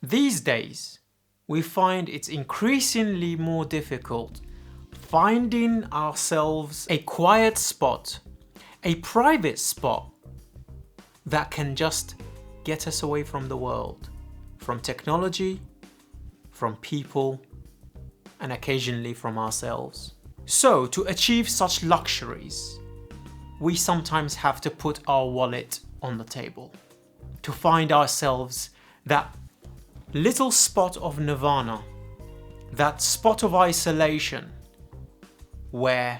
These days, we find it's increasingly more difficult finding ourselves a quiet spot, a private spot that can just get us away from the world, from technology, from people, and occasionally from ourselves. So, to achieve such luxuries, we sometimes have to put our wallet on the table to find ourselves that little spot of nirvana, that spot of isolation where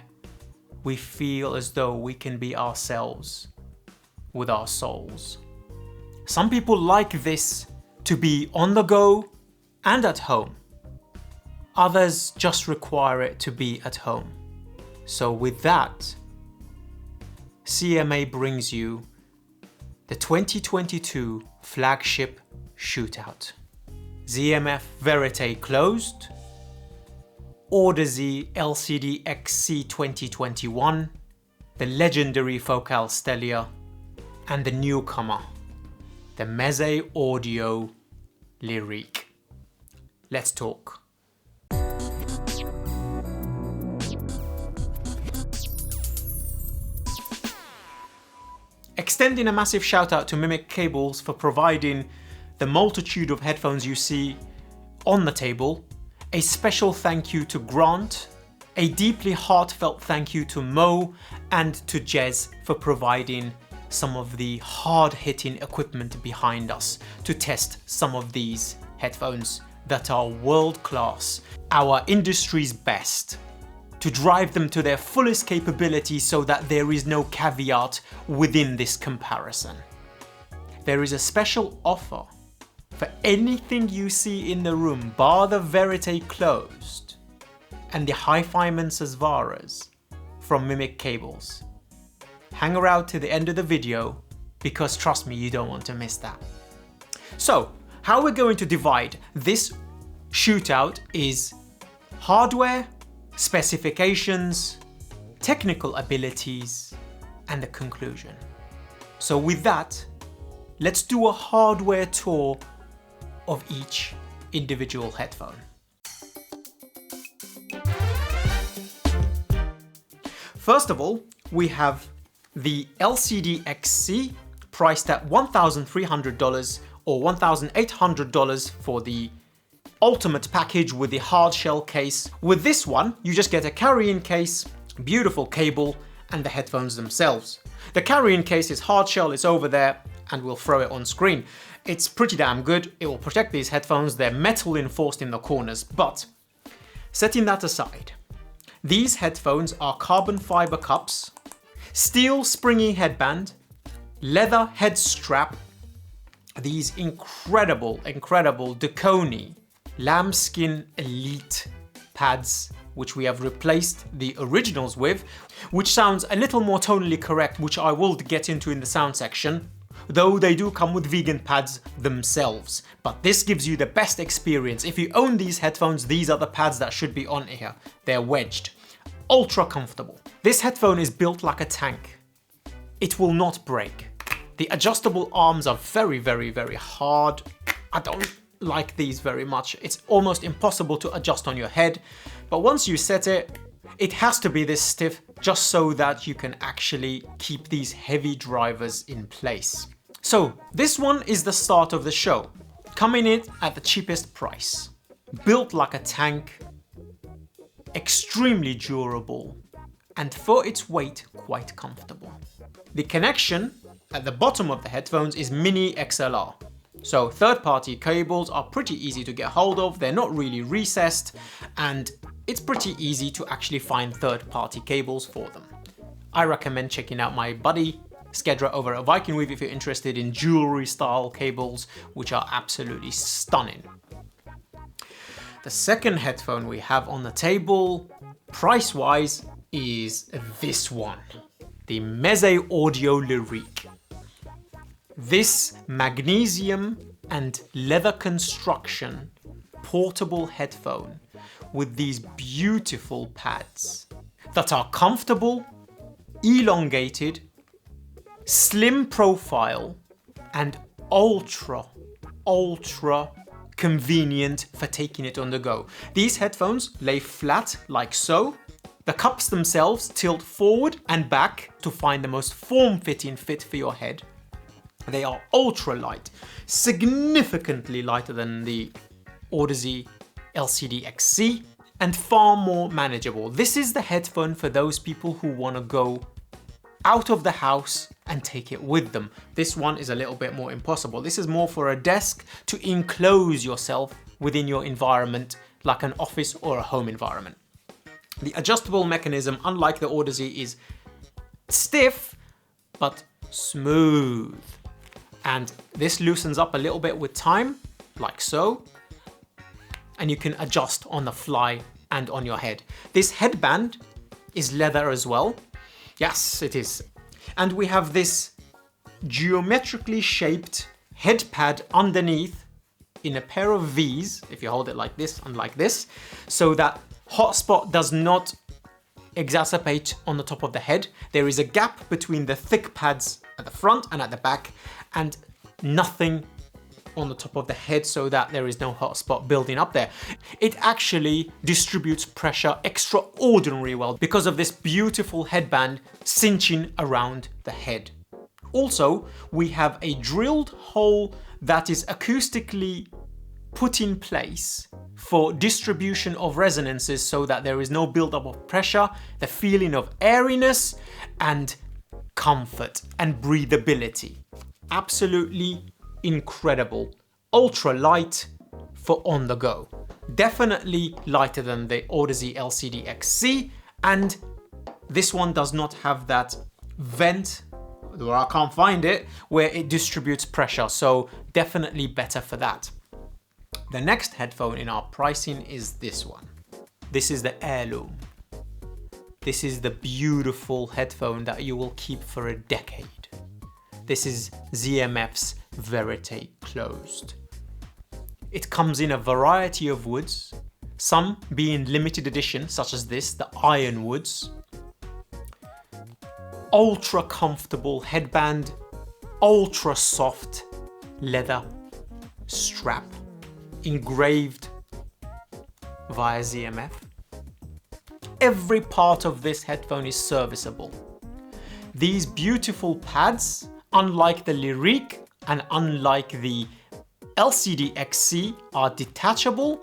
we feel as though we can be ourselves with our souls. Some people like this to be on the go and at home. Others just require it to be at home. So with that, CMA brings you the 2022 Flagship Shootout. ZMF Verite closed, Audeze LcdXC2021, the legendary focal Stellia, and the newcomer, the MezeAUdio LIRIC. Let's talk. Extending a massive shout out to MezeAUdio for providing the multitude of headphones you see on the table. A special thank you to Grant, a deeply heartfelt thank you to Mo and to Jez for providing some of the hard-hitting equipment behind us to test some of these headphones that are world-class, our industry's best, to drive them to their fullest capability so that there is no caveat within this comparison. There is a special offer for anything you see in the room bar the Verite closed and the Hi-Fi Mensasvaras from MezeAUdio. Hang around to the end of the video because trust me, you don't want to miss that. So, how we're going to divide this shootout is hardware, specifications, technical abilities, and the conclusion. So with that, let's do a hardware tour of each individual headphone. First of all, we have the LcdXC priced at $1,300 or $1,800 for the ultimate package with the hard shell case. With this one, you just get a carrying case, beautiful cable, and the headphones themselves. The carrying case is hard shell, it's over there, and we'll throw it on screen. It's pretty damn good. It will protect these headphones. They're metal reinforced in the corners, but setting that aside, these headphones are carbon fiber cups, steel springy headband, leather head strap, these incredible Duconi lambskin elite pads, which we have replaced the originals with, which sounds a little more tonally correct, which I will get into in the sound section, though they do come with vegan pads themselves. But this gives you the best experience. If you own these headphones, these are the pads that should be on here. They're wedged. Ultra comfortable. This headphone is built like a tank. It will not break. The adjustable arms are very hard. I don't like these very much. It's almost impossible to adjust on your head. But once you set it, it has to be this stiff just so that you can actually keep these heavy drivers in place. So this one is the start of the show, coming in at the cheapest price. Built like a tank, extremely durable, and for its weight, quite comfortable. The connection at the bottom of the headphones is mini XLR. So third-party cables are pretty easy to get hold of, they're not really recessed, and it's pretty easy to actually find third-party cables for them. I recommend checking out my buddy Skedra over at Viking Weave if you're interested in jewelry style cables, which are absolutely stunning. The second headphone we have on the table, price-wise, is this one, the MezeAUdio LIRIC. This magnesium and leather construction portable headphone with these beautiful pads that are comfortable, elongated, slim profile, and ultra convenient for taking it on the go. These headphones lay flat like so. The cups themselves tilt forward and back to find the most form-fitting fit for your head. They are ultra light, significantly lighter than the Audeze LcdXC, and far more manageable. This is the headphone for those people who want to go out of the house and take it with them. This one is a little bit more impossible. This is more for a desk to enclose yourself within your environment, like an office or a home environment. The adjustable mechanism, unlike the Audeze, is stiff but smooth. And this loosens up a little bit with time, like so. And you can adjust on the fly and on your head. This headband is leather as well. Yes, it is. And we have this geometrically shaped head pad underneath in a pair of V's, if you hold it like this and like this, so that hotspot does not exacerbate on the top of the head. There is a gap between the thick pads at the front and at the back, and nothing on the top of the head so that there is no hotspot building up there. It actually distributes pressure extraordinarily well because of this beautiful headband cinching around the head. Also, we have a drilled hole that is acoustically put in place for distribution of resonances so that there is no buildup of pressure, the feeling of airiness and comfort and breathability. Absolutely incredible. Ultra light for on the go. Definitely lighter than the Audeze LcdXC, and this one does not have that vent, or I can't find it, where it distributes pressure, so definitely better for that. The next headphone in our pricing is this one. This is the Heirloom. This is the beautiful headphone that you will keep for a decade. This is ZMF's Verite closed. It comes in a variety of woods, some being limited edition, such as this, the iron woods. Ultra comfortable headband, ultra soft leather strap, engraved via ZMF. Every part of this headphone is serviceable. These beautiful pads, unlike the LIRIC and unlike the LcdXC, are detachable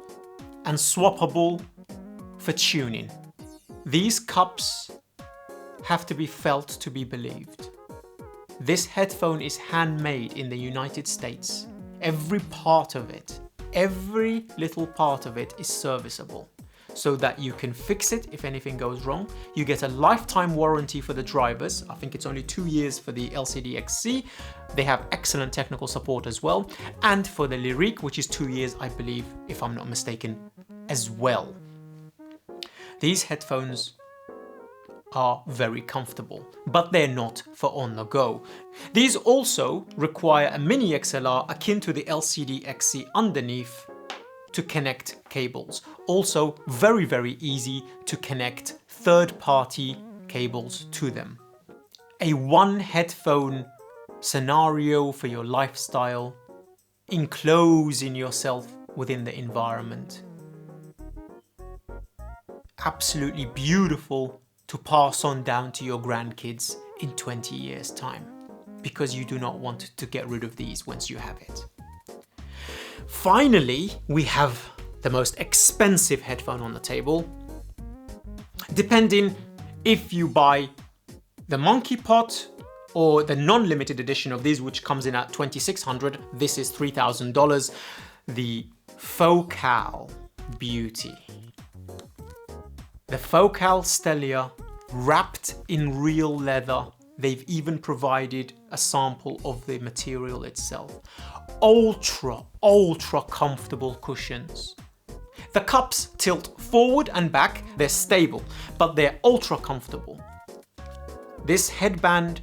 and swappable for tuning. These cups have to be felt to be believed. This headphone is handmade in the United States. Every part of it, every little part of it is serviceable, so that you can fix it if anything goes wrong. You get a lifetime warranty for the drivers. I think it's only 2 years for the LcdXC. They have excellent technical support as well. And for the LIRIC, which is 2 years, I believe, if I'm not mistaken, as well. These headphones are very comfortable, but they're not for on the go. These also require a mini XLR akin to the LcdXC underneath to connect cables. Also very, very easy to connect third-party cables to them. A one headphone scenario for your lifestyle, enclosing yourself within the environment. Absolutely beautiful to pass on down to your grandkids in 20 years' time, because you do not want to get rid of these once you have it. Finally, we have the most expensive headphone on the table. Depending if you buy the Monkey Pot or the non-limited edition of these, which comes in at $2,600, this is $3,000. The Focal Beauty. The Focal Stellia, wrapped in real leather. They've even provided a sample of the material itself. Ultra, ultra comfortable cushions. The cups tilt forward and back. They're stable, but they're ultra comfortable. This headband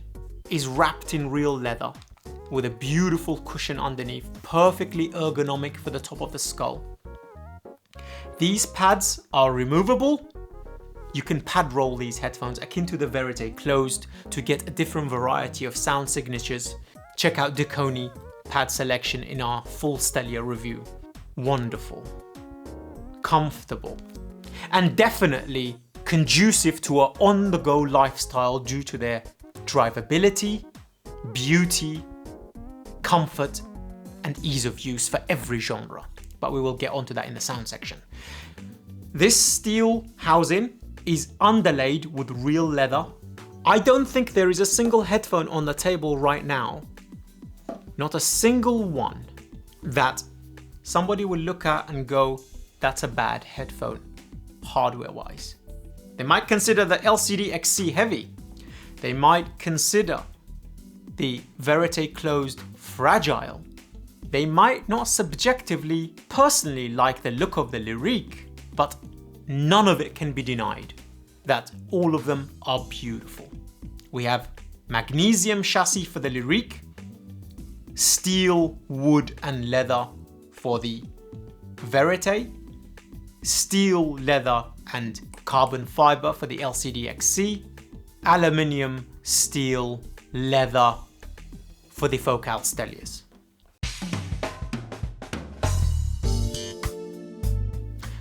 is wrapped in real leather with a beautiful cushion underneath, perfectly ergonomic for the top of the skull. These pads are removable. You can pad roll these headphones akin to the Verite closed to get a different variety of sound signatures. Check out Deconi pad selection in our full Stellia review. wonderful, comfortable, and definitely conducive to an on-the-go lifestyle due to their drivability, beauty, comfort, and ease of use for every genre. But we will get onto that in the sound section. This steel housing is underlaid with real leather. I don't think there is a single headphone on the table right now, not a single one, that somebody will look at and go, that's a bad headphone, hardware-wise. They might consider the LcdXC heavy. They might consider the Verite closed fragile. They might not subjectively, personally like the look of the LIRIC, but none of it can be denied that all of them are beautiful. We have magnesium chassis for the LIRIC, steel, wood and leather for the Verite, steel, leather and carbon fiber for the LcdXC, aluminium, steel, leather for the Focal Stellias.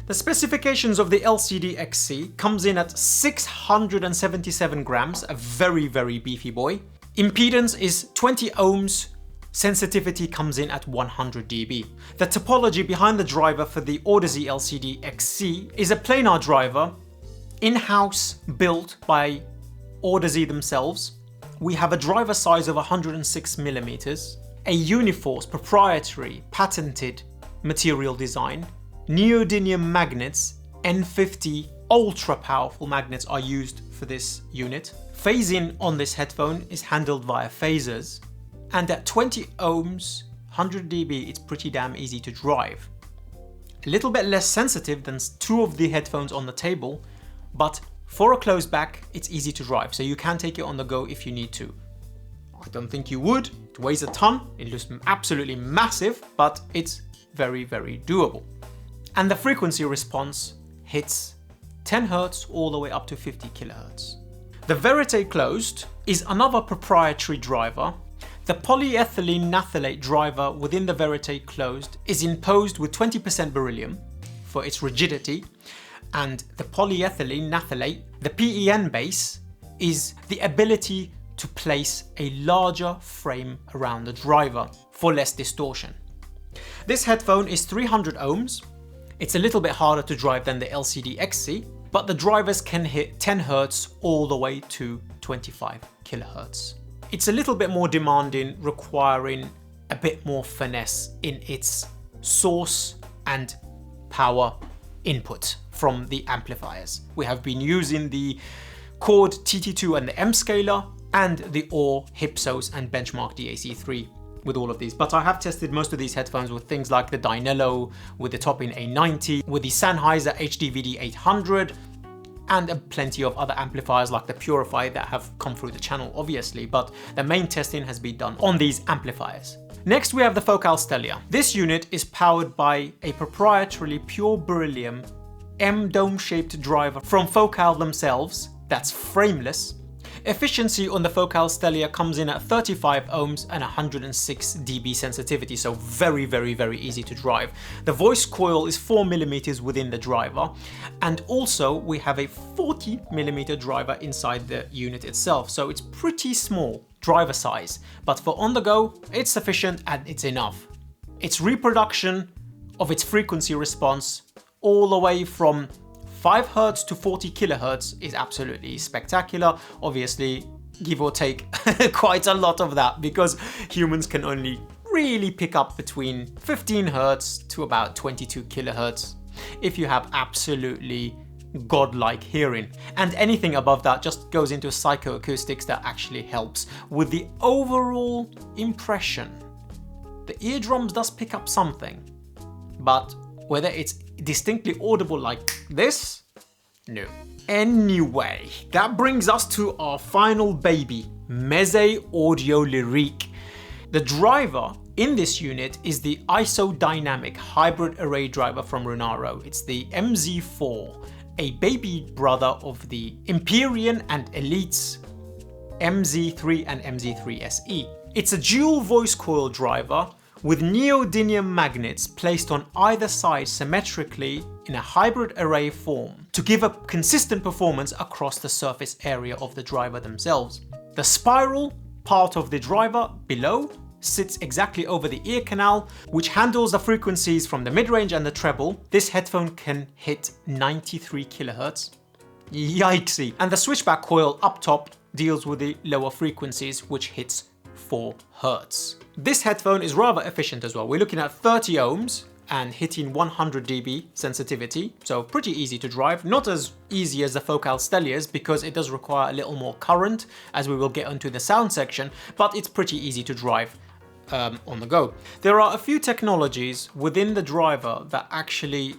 The specifications of the LcdXC comes in at 677 grams, a very, very beefy boy. Impedance is 20 ohms. Sensitivity comes in at 100 dB. The topology behind the driver for the Audeze LcdXC is a planar driver, in-house built by Audeze themselves. We have a driver size of 106 millimeters, a Uniforce proprietary patented material design, neodymium magnets, N50 ultra powerful magnets are used for this unit. Phase-in on this headphone is handled via phasers, and at 20 ohms, 100 dB, it's pretty damn easy to drive. A little bit less sensitive than two of the headphones on the table, but for a closed back, it's easy to drive, so you can take it on the go if you need to. I don't think you would. It weighs a ton, it looks absolutely massive, but it's very, very doable. And the frequency response hits 10 Hz all the way up to 50 kHz. The Verite closed is another proprietary driver. The polyethylene naphthalate driver within the Verite closed is imposed with 20% beryllium for its rigidity, and the polyethylene naphthalate, the PEN base, is the ability to place a larger frame around the driver for less distortion. This headphone is 300 ohms. It's a little bit harder to drive than the LcdXC, but the drivers can hit 10 Hz all the way to 25 kHz. It's a little bit more demanding, requiring a bit more finesse in its source and power input from the amplifiers. We have been using the Chord TT2 and the M scaler, and the OR, Hypsos and Benchmark DAC3 with all of these. But I have tested most of these headphones with things like the Dynello, with the Top-In A90, with the Sennheiser HDVD 800, and plenty of other amplifiers like the Purify that have come through the channel, obviously, but the main testing has been done on these amplifiers. Next, we have the Focal Stellia. This unit is powered by a proprietarily pure beryllium M dome-shaped driver from Focal themselves that's frameless. Efficiency on the Focal Stellia comes in at 35 ohms and 106 dB sensitivity, so very, very, very easy to drive. The voice coil is 4mm within the driver, and also we have a 40mm driver inside the unit itself, so it's pretty small driver size, but for on the go, it's sufficient and it's enough. Its reproduction of its frequency response all the way from 5 Hz to 40 kHz is absolutely spectacular. Obviously, give or take quite a lot of that, because humans can only really pick up between 15 Hz to about 22 kHz if you have absolutely godlike hearing. And anything above that just goes into psychoacoustics that actually helps with the overall impression. The eardrums does pick up something, but whether it's distinctly audible like this, no. Anyway, that brings us to our final baby, MezeAUdio LIRIC. The driver in this unit is the isodynamic hybrid array driver from Runaro. It's the MZ4, a baby brother of the Empyrean and Elite's MZ3 and MZ3 SE. It's a dual voice coil driver with neodymium magnets placed on either side symmetrically in a hybrid array form to give a consistent performance across the surface area of the driver themselves. The spiral part of the driver below sits exactly over the ear canal, which handles the frequencies from the mid-range and the treble. This headphone can hit 93 kHz. Yikesy! And the switchback coil up top deals with the lower frequencies, which hits 4 Hz. This headphone is rather efficient as well. We're looking at 30 ohms and hitting 100 dB sensitivity, so pretty easy to drive. Not as easy as the Focal Stellias because it does require a little more current, as we will get onto the sound section, but it's pretty easy to drive on the go. There are a few technologies within the driver that actually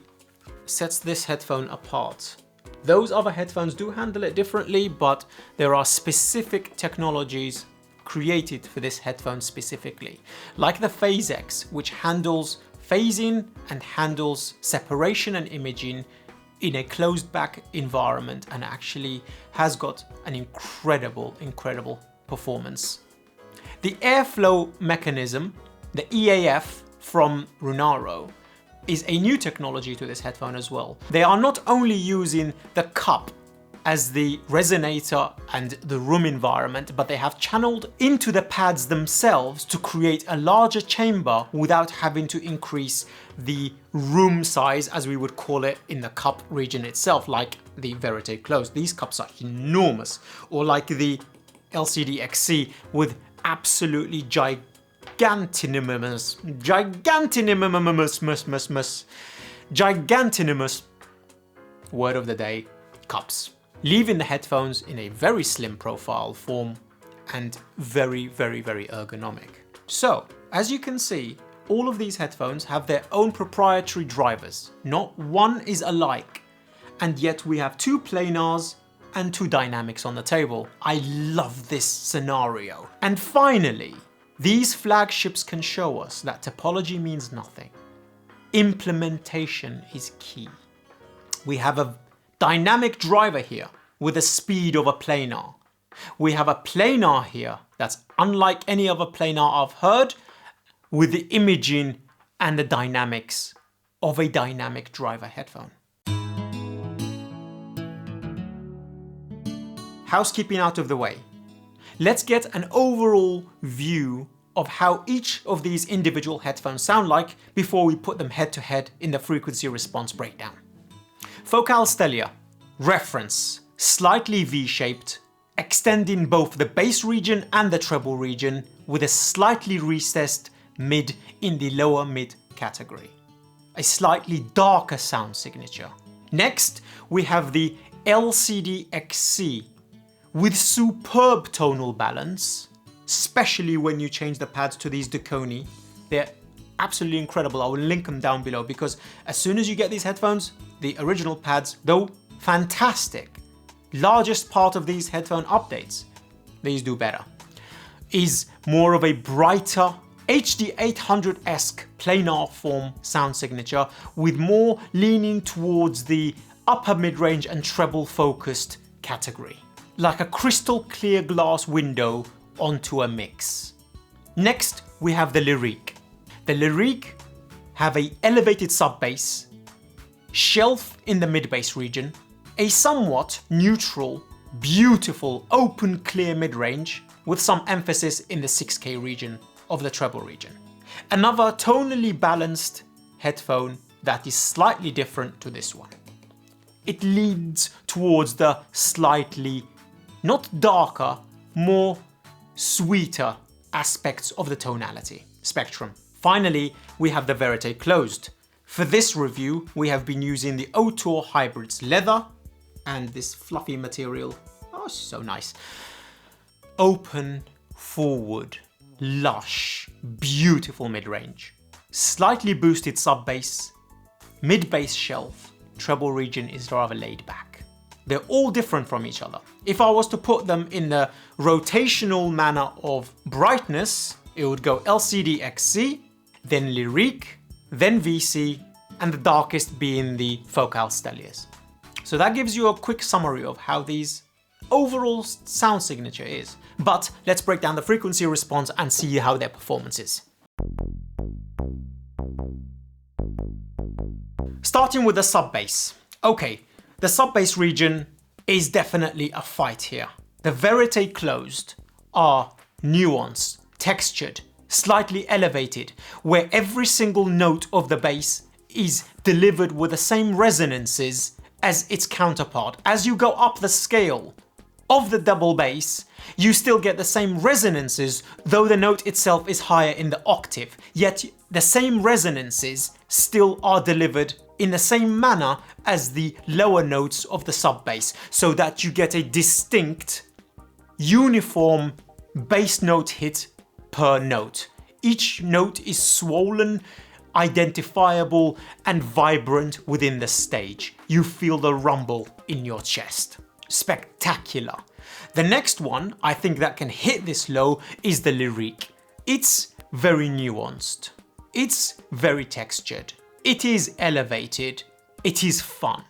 sets this headphone apart. Those other headphones do handle it differently, but there are specific technologies created for this headphone specifically, like the Phase X, which handles phasing and handles separation and imaging in a closed back environment, and actually has got an incredible performance. The airflow mechanism, the EAF from Runaro, is a new technology to this headphone as well. They are not only using the cup as the resonator and the room environment, but they have channeled into the pads themselves to create a larger chamber without having to increase the room size, as we would call it, in the cup region itself, like the Verite Close. These cups are enormous, or like the LcdXC with absolutely gigantinimous word of the day cups, leaving the headphones in a very slim profile form and very ergonomic. So, as you can see, all of these headphones have their own proprietary drivers. Not one is alike, and yet we have 2 planars and 2 dynamics on the table. I love this scenario. And finally, these flagships can show us that topology means nothing. Implementation is key. We have a dynamic driver here with the speed of a planar. We have a planar here that's unlike any other planar I've heard, with the imaging and the dynamics of a dynamic driver headphone. Housekeeping out of the way. Let's get an overall view of how each of these individual headphones sound like before we put them head to head in the frequency response breakdown. Focal Stellia, reference, slightly V-shaped, extending both the bass region and the treble region with a slightly recessed mid in the lower mid category. A slightly darker sound signature. Next, we have the LcdXC with superb tonal balance, especially when you change the pads to these Duconi. They're absolutely incredible. I will link them down below, because as soon as you get these headphones, the original pads, though fantastic, largest part of these headphone updates, these do better, is more of a brighter HD800-esque planar form sound signature, with more leaning towards the upper mid-range and treble focused category, like a crystal clear glass window onto a mix. Next, we have the LIRIC. The LIRIC have a elevated sub-bass, shelf in the mid-bass region, a somewhat neutral, beautiful, open clear mid-range with some emphasis in the 6K region of the treble region. Another tonally balanced headphone that is slightly different to this one. It leans towards the slightly, not darker, more sweeter aspects of the tonality spectrum. Finally, we have the Verite Closed. For this review, we have been using the Otour Hybrids leather and this fluffy material. Oh, so nice. Open, forward, lush, beautiful mid-range. Slightly boosted sub-bass, mid-bass shelf, treble region is rather laid back. They're all different from each other. If I was to put them in the rotational manner of brightness, it would go LcdXC, then LIRIC, then VC, and the darkest being the Focal Stellias. So that gives you a quick summary of how these overall sound signature is. But let's break down the frequency response and see how their performance is. Starting with the sub-bass. Okay, the sub-bass region is definitely a fight here. The Verite closed are nuanced, textured, slightly elevated, where every single note of the bass is delivered with the same resonances as its counterpart. As you go up the scale of the double bass, you still get the same resonances, though the note itself is higher in the octave, yet the same resonances still are delivered in the same manner as the lower notes of the sub-bass, so that you get a distinct, uniform bass note hit per note. Each note is swollen, identifiable, and vibrant within the stage. You feel the rumble in your chest. Spectacular. The next one I think that can hit this low is the LIRIC. It's very nuanced. It's very textured. It is elevated. It is fun.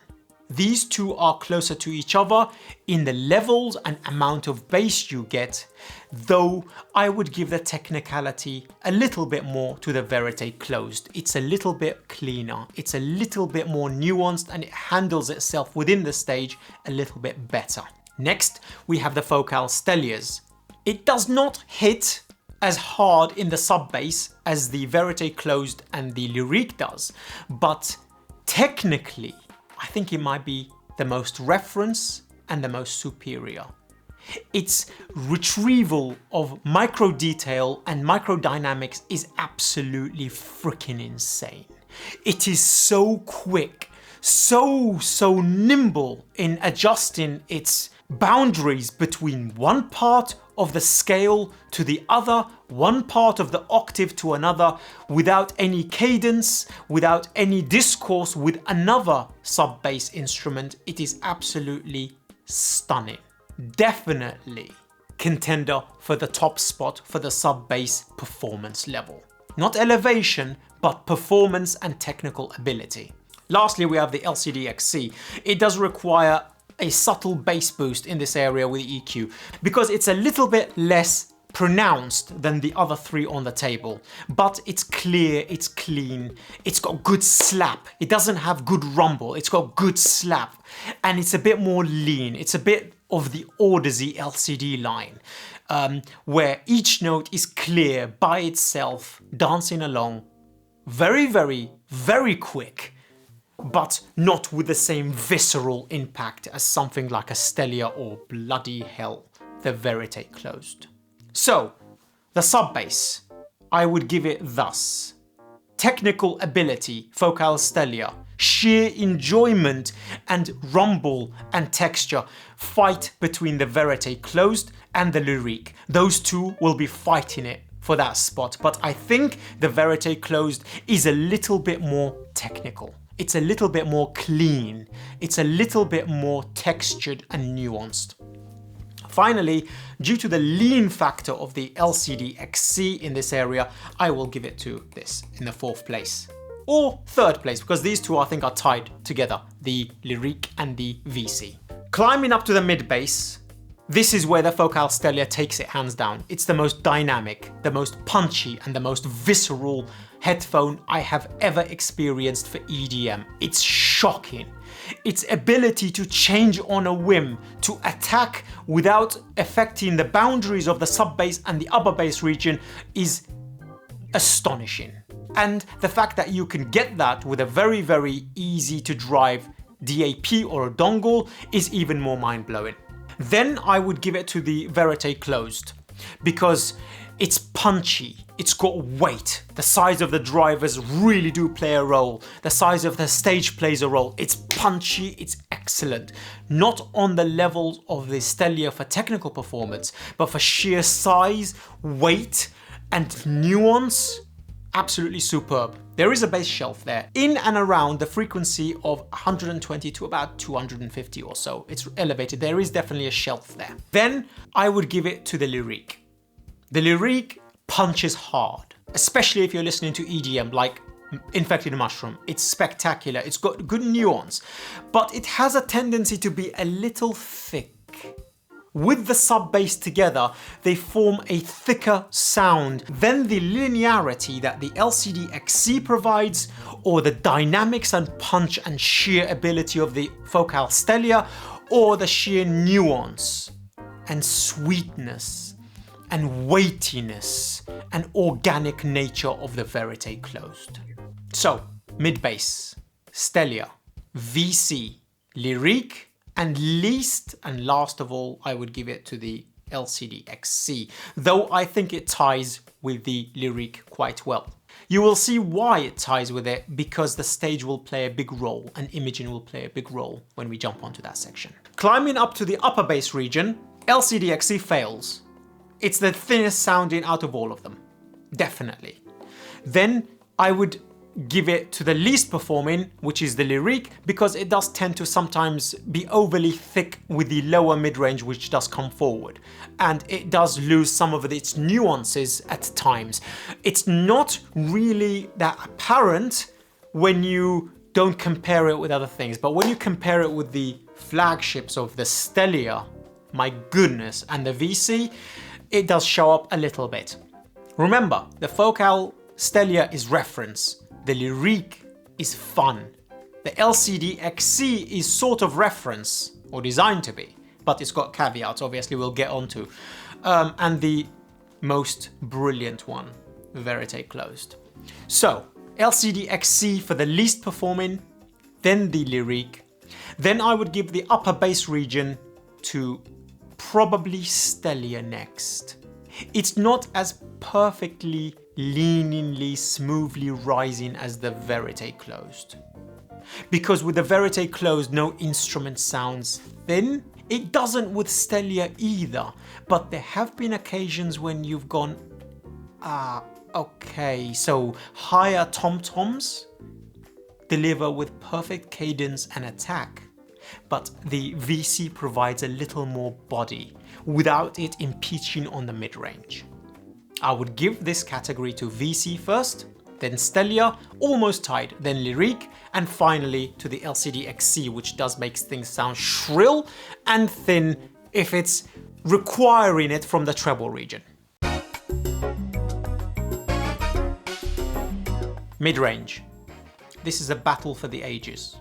These two are closer to each other in the levels and amount of bass you get, though I would give the technicality a little bit more to the Verite closed. It's a little bit cleaner, it's a little bit more nuanced, and it handles itself within the stage a little bit better. Next, we have the Focal Stellias. It does not hit as hard in the sub-bass as the Verite closed and the LIRIC does, but technically, I think it might be the most reference and the most superior. Its retrieval of micro detail and micro dynamics is absolutely freaking insane. It is so quick, so nimble in adjusting its boundaries between one part of the scale to the other, one part of the octave to another, without any cadence, without any discourse with another sub-bass instrument. It is absolutely stunning. Definitely contender for the top spot for the sub-bass performance level. Not elevation, but performance and technical ability. Lastly, we have the LcdXC. It does require a subtle bass boost in this area with EQ because it's a little bit less pronounced than the other three on the table, but it's clear, it's clean, it's got good slap. It doesn't have good rumble, it's got good slap, and it's a bit more lean. It's a bit of the Audeze LCD line, where each note is clear by itself, dancing along, very quick, but not with the same visceral impact as something like a Stellia or bloody hell, the Verite closed. So, the sub-bass, I would give it thus. Technical ability, Focal Stellia. Sheer enjoyment and rumble and texture fight between the Verite closed and the LIRIC. Those two will be fighting it for that spot, but I think the Verite closed is a little bit more technical. It's a little bit more clean. It's a little bit more textured and nuanced. Finally, due to the lean factor of the LcdXC in this area, I will give it to this in the 4th place. Or 3rd place, because these two I think are tied together, the LIRIC and the VC. Climbing up to the mid bass, this is where the Focal Stellia takes it hands down. It's the most dynamic, the most punchy, and the most visceral headphone I have ever experienced for EDM. It's shocking. Its ability to change on a whim, to attack without affecting the boundaries of the sub-bass and the upper bass region is astonishing. And the fact that you can get that with a very easy to drive DAP or a dongle is even more mind-blowing. Then I would give it to the Verite closed, because it's punchy, it's got weight, the size of the drivers really do play a role, the size of the stage plays a role, it's punchy, it's excellent. Not on the levels of the Stellia for technical performance, but for sheer size, weight, and nuance, absolutely superb. There is a bass shelf there, in and around the frequency of 120 to about 250 or so. It's elevated, there is definitely a shelf there. Then I would give it to the LIRIC. The LIRIC punches hard, especially if you're listening to EDM like Infected Mushroom. It's spectacular, it's got good nuance, but it has a tendency to be a little thick, with the sub bass together, they form a thicker sound than the linearity that the LcdXC provides, or the dynamics and punch and sheer ability of the Focal Stellia, or the sheer nuance and sweetness and weightiness and organic nature of the Verite closed. So, mid-bass, Stellia, VC, LIRIC, and least and last of all, I would give it to the LcdXC, though I think it ties with the LIRIC quite well. You will see why it ties with it, because the stage will play a big role and imaging will play a big role when we jump onto that section. Climbing up to the upper bass region, LcdXC fails. It's the thinnest sounding out of all of them, definitely. Then I would give it to the least performing, which is the LIRIC, because it does tend to sometimes be overly thick with the lower mid-range, which does come forward. And it does lose some of its nuances at times. It's not really that apparent when you don't compare it with other things, but when you compare it with the flagships of the Stellia, my goodness, and the VC, it does show up a little bit. Remember, the Focal Stellia is reference. The LIRIC is fun. The LcdXC is sort of reference, or designed to be, but it's got caveats, obviously we'll get onto. And the most brilliant one, Verite closed. So, LcdXC for the least performing, then the LIRIC. Then I would give the upper bass region to probably Stellia next. It's not as perfectly leaningly, smoothly rising as the Verite closed. Because with the Verite closed, no instrument sounds thin. It doesn't with Stellia either, but there have been occasions when you've gone, okay, so higher tom-toms deliver with perfect cadence and attack, but the VC provides a little more body without it impeaching on the mid-range. I would give this category to VC first, then Stellia, almost tied, then LIRIC, and finally to the LcdXC, which does make things sound shrill and thin if it's requiring it from the treble region. Mid-range. This is a battle for the ages.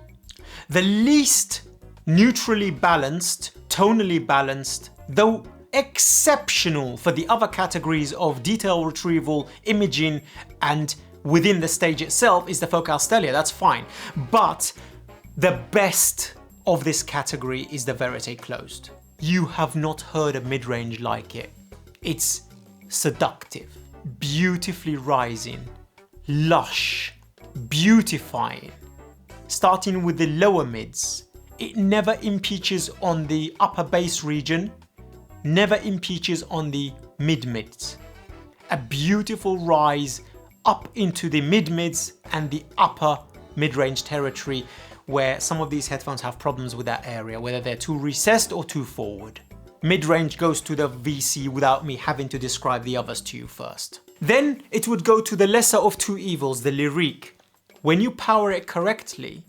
The least neutrally balanced, tonally balanced, though exceptional for the other categories of detail retrieval, imaging, and within the stage itself is the Focal Stellia, that's fine. But the best of this category is the Verite closed. You have not heard a mid-range like it. It's seductive, beautifully rising, lush, beautifying. Starting with the lower mids, it never impeaches on the upper bass region, never impeaches on the mid-mids. A beautiful rise up into the mid-mids and the upper mid-range territory, where some of these headphones have problems with that area, whether they're too recessed or too forward. Mid-range goes to the VC without me having to describe the others to you first. Then it would go to the lesser of two evils, the LIRIC. When you power it correctly,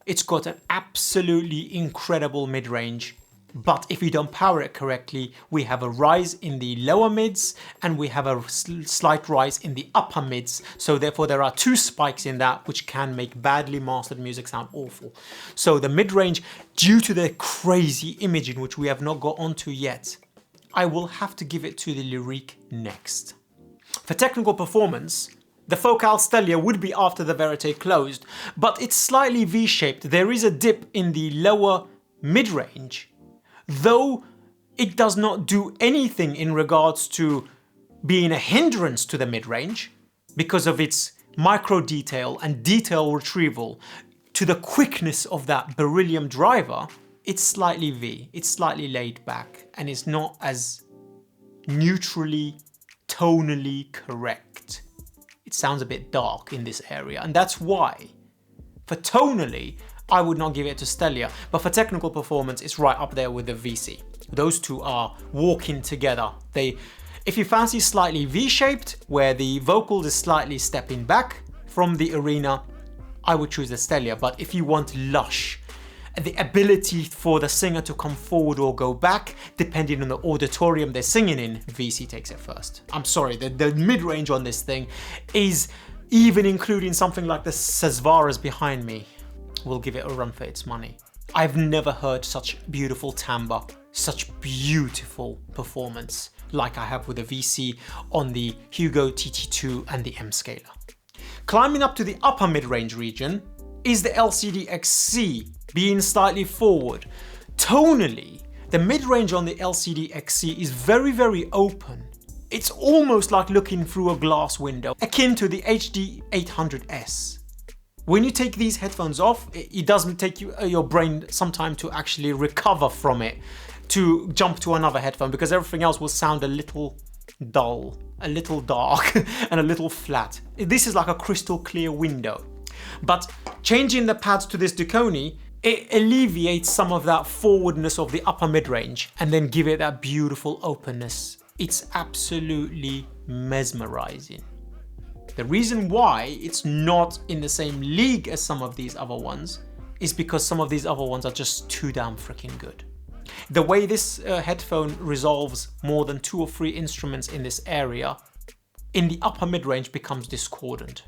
it's got an absolutely incredible mid-range. But if you don't power it correctly, we have a rise in the lower mids and we have a slight rise in the upper mids. So therefore there are two spikes in that, which can make badly mastered music sound awful. So the mid-range, due to the crazy imaging, which we have not got onto yet, I will have to give it to the LIRIC next. For technical performance, the Focal Stellia would be after the Verite closed, but it's slightly V-shaped. There is a dip in the lower mid-range, though it does not do anything in regards to being a hindrance to the mid-range because of its micro detail and detail retrieval. To the quickness of that beryllium driver, it's slightly V, it's slightly laid back, and it's not as neutrally, tonally correct. It sounds a bit dark in this area, and that's why. For tonally, I would not give it to Stellia, but for technical performance, it's right up there with the VC. Those two are walking together. If you fancy slightly V-shaped, where the vocals is slightly stepping back from the arena, I would choose the Stellia. But if you want lush the ability for the singer to come forward or go back, depending on the auditorium they're singing in, VC takes it first. I'm sorry, the mid-range on this thing is, even including something like the Sesvaras behind me, will give it a run for its money. I've never heard such beautiful timbre, such beautiful performance like I have with the VC on the Hugo TT2 and the M Scaler. Climbing up to the upper mid-range region is the LcdXC, being slightly forward. Tonally, the mid-range on the LcdXC is very, very open. It's almost like looking through a glass window, akin to the HD800S. When you take these headphones off, it doesn't take your brain some time to actually recover from it, to jump to another headphone, because everything else will sound a little dull, a little dark, and a little flat. This is like a crystal clear window. But changing the pads to this Duconi, it alleviates some of that forwardness of the upper mid-range and then give it that beautiful openness. It's absolutely mesmerizing. The reason why it's not in the same league as some of these other ones is because some of these other ones are just too damn freaking good. The way this headphone resolves more than 2 or 3 instruments in this area, in the upper mid-range becomes discordant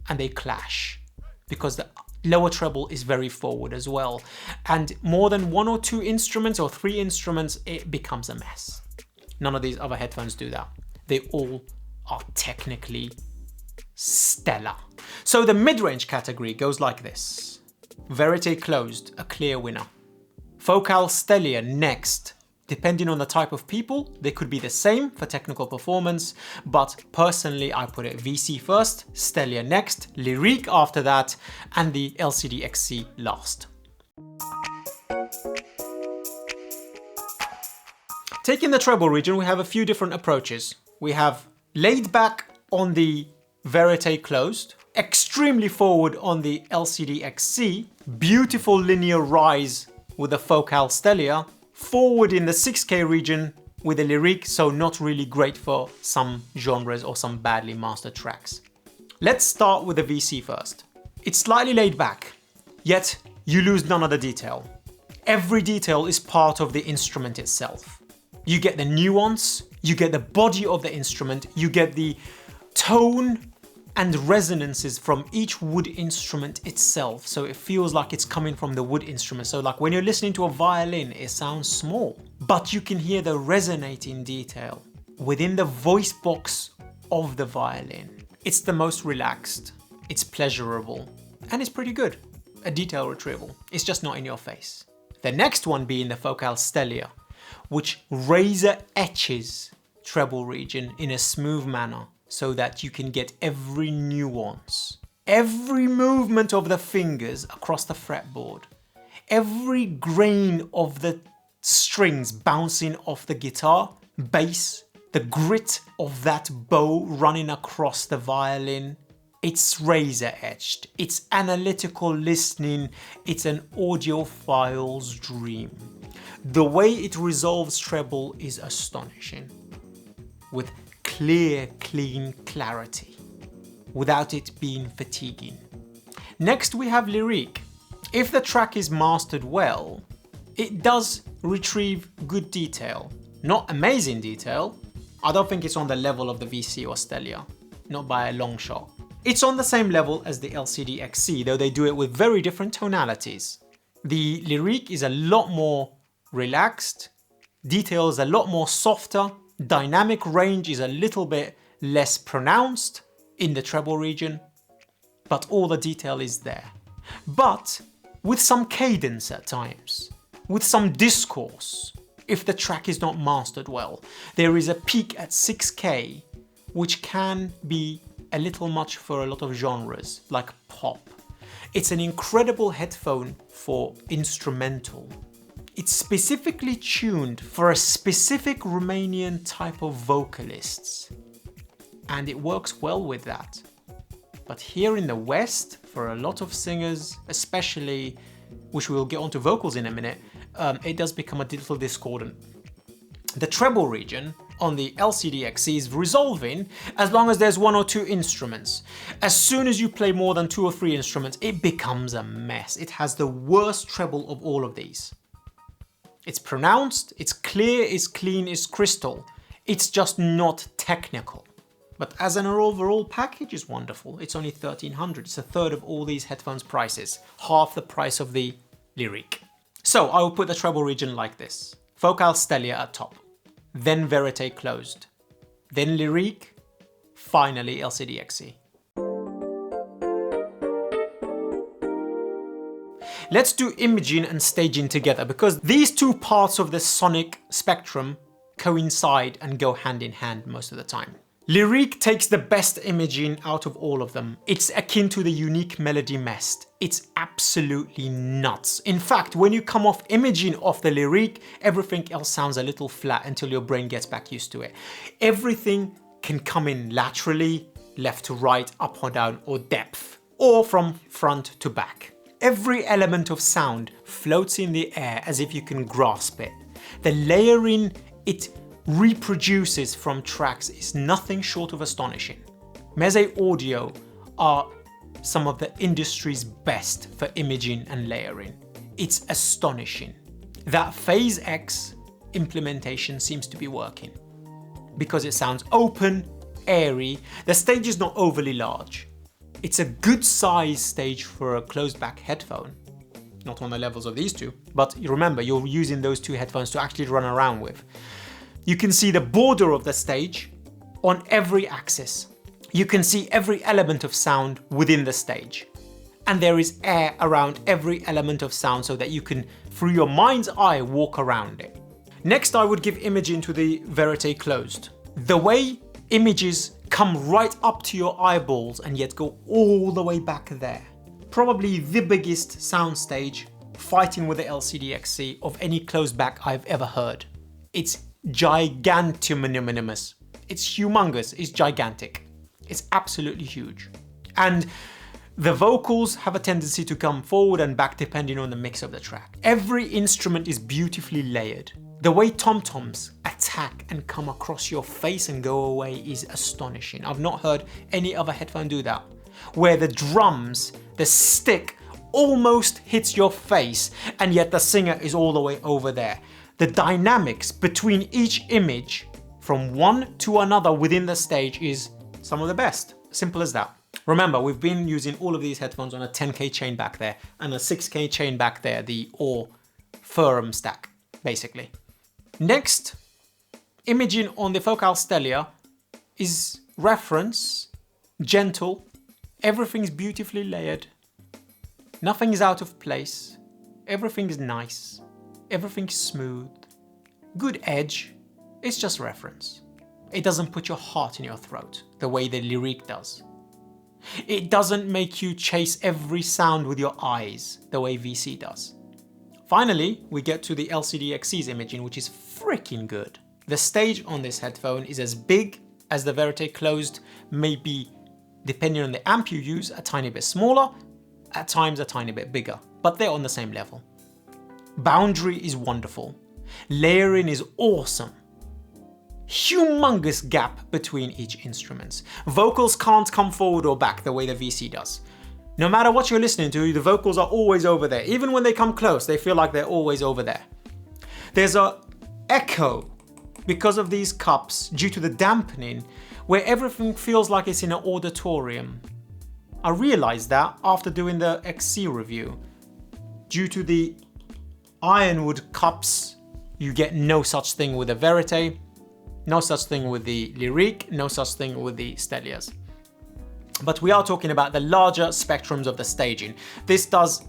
and they clash because the lower treble is very forward as well. And more than 1 or 2 instruments or 3 instruments, it becomes a mess. None of these other headphones do that. They all are technically stellar. So the mid-range category goes like this. Verite closed, a clear winner. Focal Stellia next. Depending on the type of people, they could be the same for technical performance, but personally I put it VC first, Stellia next, LIRIC after that, and the LcdXC last. Taking the treble region, we have a few different approaches. We have laid back on the Verite closed, extremely forward on the LcdXC, beautiful linear rise with the Focal Stellia, forward in the 6K region with the LIRIC, so not really great for some genres or some badly mastered tracks. Let's start with the VC first. It's slightly laid back, yet you lose none of the detail. Every detail is part of the instrument itself. You get the nuance, you get the body of the instrument, you get the tone and resonances from each wood instrument itself, so it feels like it's coming from the wood instrument. So like when you're listening to a violin, it sounds small, but you can hear the resonating detail within the voice box of the violin. It's the most relaxed, it's pleasurable, and it's pretty good. A detail retrieval. It's just not in your face. The next one being the Focal Stellia, which razor etches treble region in a smooth manner, so that you can get every nuance, every movement of the fingers across the fretboard, every grain of the strings bouncing off the guitar, bass, the grit of that bow running across the violin. It's razor etched, it's analytical listening, it's an audiophile's dream. The way it resolves treble is astonishing, with clear, clean clarity, without it being fatiguing. Next we have LIRIC. If the track is mastered well, it does retrieve good detail. Not amazing detail. I don't think it's on the level of the VC or Stellia, not by a long shot. It's on the same level as the LcdXC, though they do it with very different tonalities. The LIRIC is a lot more relaxed, detail is a lot more softer, dynamic range is a little bit less pronounced in the treble region, but all the detail is there. But with some cadence at times, with some discourse, if the track is not mastered well. There is a peak at 6K, which can be a little much for a lot of genres, like pop. It's an incredible headphone for instrumental. It's specifically tuned for a specific Romanian type of vocalists, and it works well with that. But here in the West, for a lot of singers, especially, which we'll get onto vocals in a minute, it does become a little discordant. The treble region on the LcdXC is resolving as long as there's 1 or 2 instruments. As soon as you play more than 2 or 3 instruments, it becomes a mess. It has the worst treble of all of these. It's pronounced, it's clear, it's clean, it's crystal. It's just not technical. But as an overall package, it's wonderful. It's only $1,300. It's a third of all these headphones prices, half the price of the LIRIC. So I will put the treble region like this. Focal Stellia at top, then Verite closed, then LIRIC, finally LcdXC. Let's do imaging and staging together because these two parts of the sonic spectrum coincide and go hand in hand most of the time. LIRIC takes the best imaging out of all of them. It's akin to the unique melody mest. It's absolutely nuts. In fact, when you come off imaging off the LIRIC, everything else sounds a little flat until your brain gets back used to it. Everything can come in laterally, left to right, up or down, or depth, or from front to back. Every element of sound floats in the air as if you can grasp it. The layering it reproduces from tracks is nothing short of astonishing. MezeAUdio are some of the industry's best for imaging and layering. It's astonishing. That Phase X implementation seems to be working because it sounds open, airy. The stage is not overly large. It's a good size stage for a closed back headphone. Not on the levels of these two, but remember, you're using those 2 headphones to actually run around with. You can see the border of the stage on every axis. You can see every element of sound within the stage. And there is air around every element of sound so that you can, through your mind's eye, walk around it. Next, I would give imaging to the Verite closed. The way images come right up to your eyeballs and yet go all the way back there. Probably the biggest soundstage fighting with the LcdXC of any closed back I've ever heard. It's gigantimonimous. It's humongous, it's gigantic. It's absolutely huge. And the vocals have a tendency to come forward and back depending on the mix of the track. Every instrument is beautifully layered. The way tom-toms attack and come across your face and go away is astonishing. I've not heard any other headphone do that. Where the drums, the stick almost hits your face and yet the singer is all the way over there. The dynamics between each image from one to another within the stage is some of the best. Simple as that. Remember, we've been using all of these headphones on a 10K chain back there and a 6K chain back there, the OR firm stack, basically. Next, imaging on the Focal Stellia is reference, gentle, everything's beautifully layered, nothing is out of place, everything's nice. Everything's smooth, good edge, it's just reference. It doesn't put your heart in your throat the way the LIRIC does. It doesn't make you chase every sound with your eyes the way VC does. Finally, we get to the LcdXC's imaging, which is freaking good. The stage on this headphone is as big as the Verite closed, maybe depending on the amp you use, a tiny bit smaller, at times a tiny bit bigger, but they're on the same level. Boundary is wonderful. Layering is awesome. Humongous gap between each instruments. Vocals can't come forward or back the way the VC does. No matter what you're listening to, the vocals are always over there. Even when they come close, they feel like they're always over there. There's an echo because of these cups due to the dampening where everything feels like it's in an auditorium. I realized that after doing the XC review. Due to the ironwood cups, you get no such thing with the Verite, no such thing with the LIRIC, no such thing with the Stellias. But we are talking about the larger spectrums of the staging. This does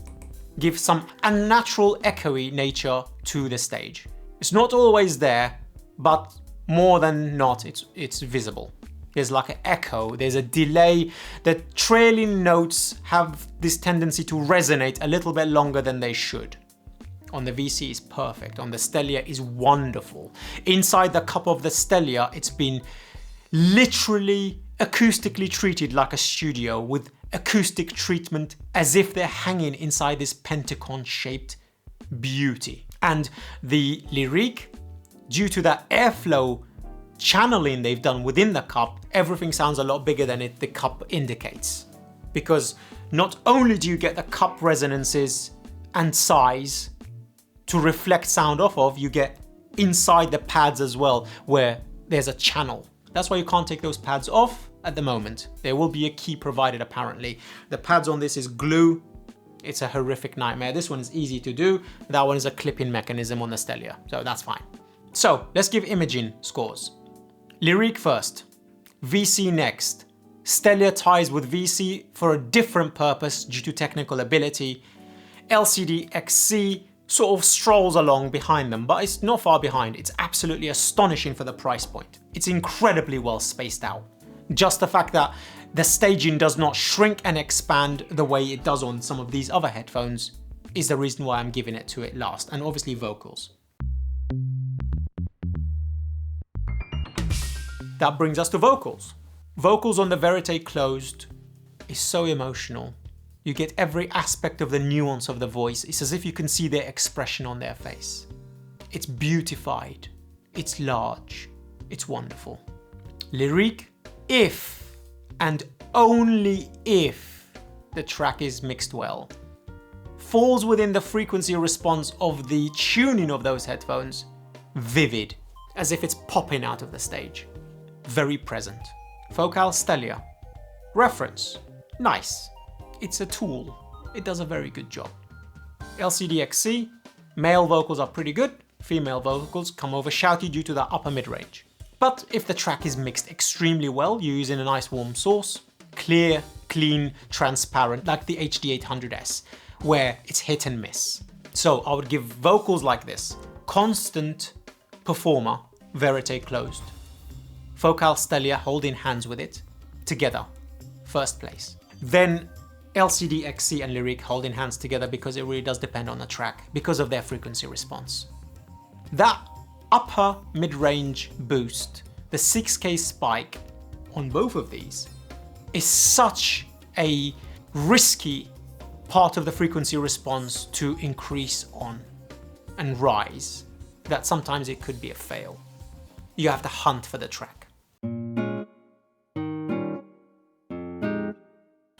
give some unnatural echoey nature to the stage. It's not always there, but more than not, it's visible. There's like an echo, there's a delay. The trailing notes have this tendency to resonate a little bit longer than they should. On the VC is perfect, on the Stellia is wonderful. Inside the cup of the Stellia, it's been literally acoustically treated like a studio with acoustic treatment as if they're hanging inside this pentagon-shaped beauty. And the LIRIC, due to that airflow channeling they've done within the cup, everything sounds a lot bigger than the cup indicates. Because not only do you get the cup resonances and size to reflect sound off of, you get inside the pads as well, where there's a channel. That's why you can't take those pads off at the moment. There will be a key provided apparently. The pads on this is glue. It's a horrific nightmare. This one is easy to do. That one is a clip-in mechanism on the Stellia, so that's fine. So let's give imaging scores. LIRIC first, VC next. Stellia ties with VC for a different purpose due to technical ability. LcdXC sort of strolls along behind them, but it's not far behind. It's absolutely astonishing for the price point. It's incredibly well spaced out. Just the fact that the staging does not shrink and expand the way it does on some of these other headphones is the reason why I'm giving it to it last. And obviously vocals. That brings us to vocals. Vocals on the Verite closed is so emotional. You get every aspect of the nuance of the voice. It's as if you can see their expression on their face. It's beautified. It's large. It's wonderful. LIRIC, if and only if the track is mixed well, falls within the frequency response of the tuning of those headphones, vivid, as if it's popping out of the stage. Very present. Focal Stellia. Reference. Nice. It's a tool. It does a very good job. LcdXC. Male vocals are pretty good. Female vocals come over shouty due to the upper mid-range. But if the track is mixed extremely well, you're using a nice warm source, clear, clean, transparent, like the HD800S, where it's hit and miss. So I would give vocals like this. Constant performer, Verite closed. Focal Stellia holding hands with it, together, first place. Then LcdXC and LIRIC holding hands together because it really does depend on the track, because of their frequency response. That upper mid-range boost, the 6K spike on both of these, is such a risky part of the frequency response to increase on and rise that sometimes it could be a fail. You have to hunt for the track.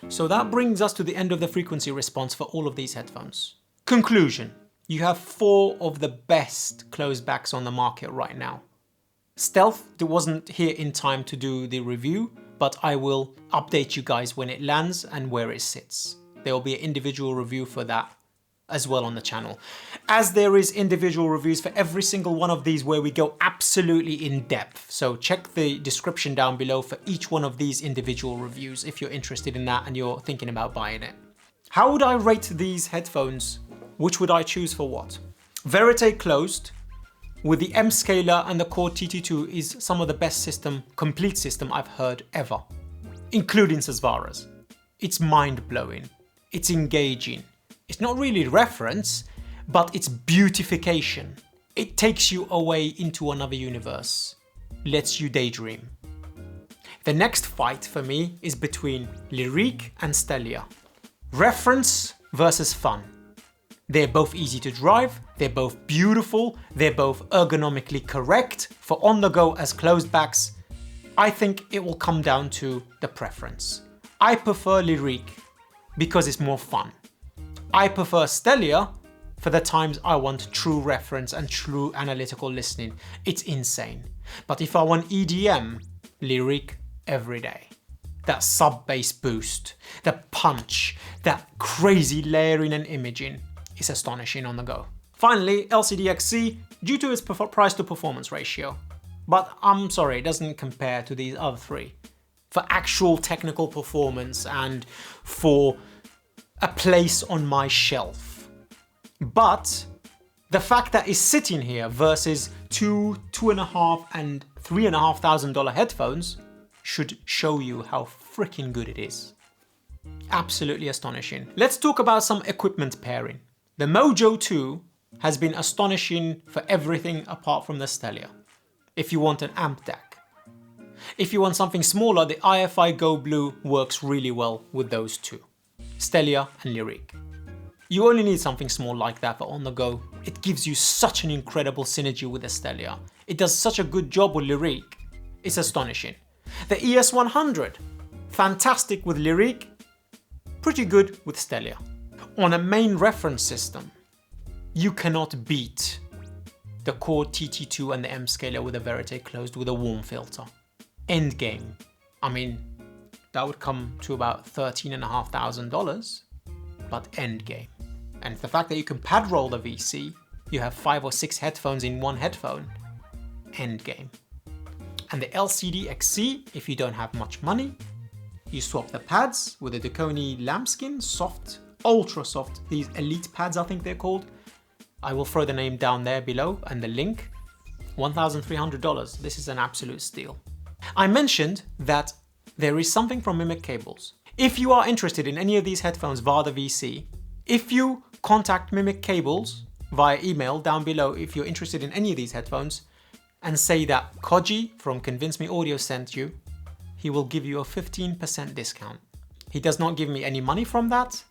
So that brings us to the end of the frequency response for all of these headphones. Conclusion. You have 4 of the best closed backs on the market right now. Stealth wasn't here in time to do the review, but I will update you guys when it lands and where it sits. There will be an individual review for that as well on the channel. As there is individual reviews for every single one of these where we go absolutely in depth. So check the description down below for each one of these individual reviews if you're interested in that and you're thinking about buying it. How would I rate these headphones? Which would I choose for what? Verite closed with the M scaler and the Chord TT2 is some of the best complete system I've heard ever, including Sesvara's. It's mind-blowing. It's engaging. It's not really reference, but it's beautification. It takes you away into another universe, lets you daydream. The next fight for me is between LIRIC and Stellia. Reference versus fun. They're both easy to drive, they're both beautiful, they're both ergonomically correct for on the go as closed backs. I think it will come down to the preference. I prefer LIRIC because it's more fun. I prefer Stellia for the times I want true reference and true analytical listening. It's insane. But if I want EDM, LIRIC every day. That sub-bass boost, the punch, that crazy layering and imaging is astonishing on the go. Finally, LcdXC, due to its price to performance ratio. But I'm sorry, it doesn't compare to these other 3. For actual technical performance and for a place on my shelf. But the fact that it's sitting here versus $2,500 and $3,500 headphones should show you how freaking good it is. Absolutely astonishing. Let's talk about some equipment pairing. The Mojo 2 has been astonishing for everything apart from the Stellia. If you want an amp DAC. If you want something smaller, the IFI Go Blue works really well with those two. Stellia and LIRIC. You only need something small like that for on the go. It gives you such an incredible synergy with the Stellia. It does such a good job with LIRIC is astonishing. The ES100, fantastic with LIRIC, pretty good with Stellia. On a main reference system, you cannot beat the Core TT2 and the M scaler with a Verite closed with a warm filter. Endgame. I mean, that would come to about $13,500, but endgame. And the fact that you can pad roll the VC, you have 5 or 6 headphones in one headphone, endgame. And the LcdXC, if you don't have much money, you swap the pads with a Duconi lambskin, soft, ultra soft, these elite pads I think they're called. I will throw the name down there below and the link. $1,300. This is an absolute steal. I mentioned that there is something from MezeAUdio. If you are interested in any of these headphones via the VC, if you contact MezeAUdio via email down below if you're interested in any of these headphones and say that Koji from ConvinceMeAudio sent you, he will give you a 15% discount. He does not give me any money from that.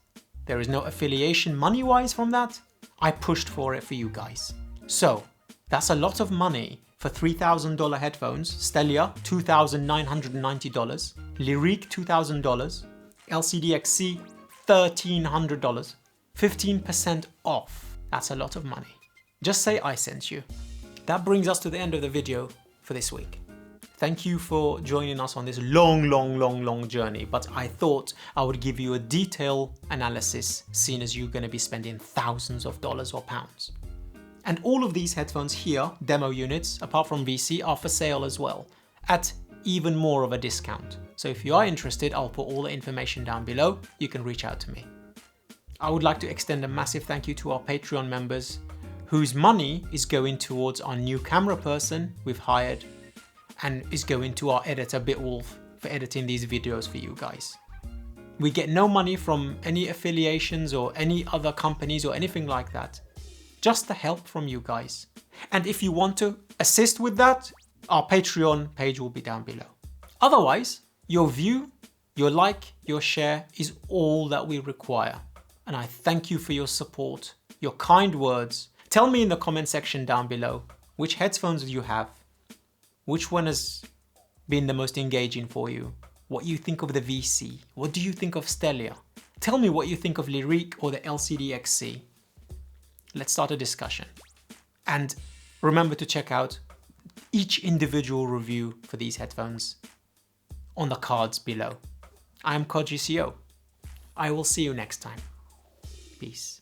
There is no affiliation money-wise from that. I pushed for it for you guys. So that's a lot of money for $3,000 headphones. Stellia, $2,990. LIRIC, $2,000. LcdXC, $1,300. 15% off. That's a lot of money. Just say I sent you. That brings us to the end of the video for this week. Thank you for joining us on this long journey, but I thought I would give you a detailed analysis, seeing as you're going to be spending thousands of dollars or pounds. And all of these headphones here, demo units, apart from VC, are for sale as well, at even more of a discount. So if you are interested, I'll put all the information down below. You can reach out to me. I would like to extend a massive thank you to our Patreon members, whose money is going towards our new camera person we've hired, and is going to our editor Bitwolf for editing these videos for you guys. We get no money from any affiliations or any other companies or anything like that. Just the help from you guys. And if you want to assist with that, our Patreon page will be down below. Otherwise, your view, your like, your share is all that we require. And I thank you for your support, your kind words. Tell me in the comment section down below which headphones you have, which one has been the most engaging for you, what you think of the VC, what do you think of Stellia? Tell me what you think of LIRIC or the LcdXC. Let's start a discussion. And remember to check out each individual review for these headphones on the cards below. I'm Koji CO. I will see you next time. Peace.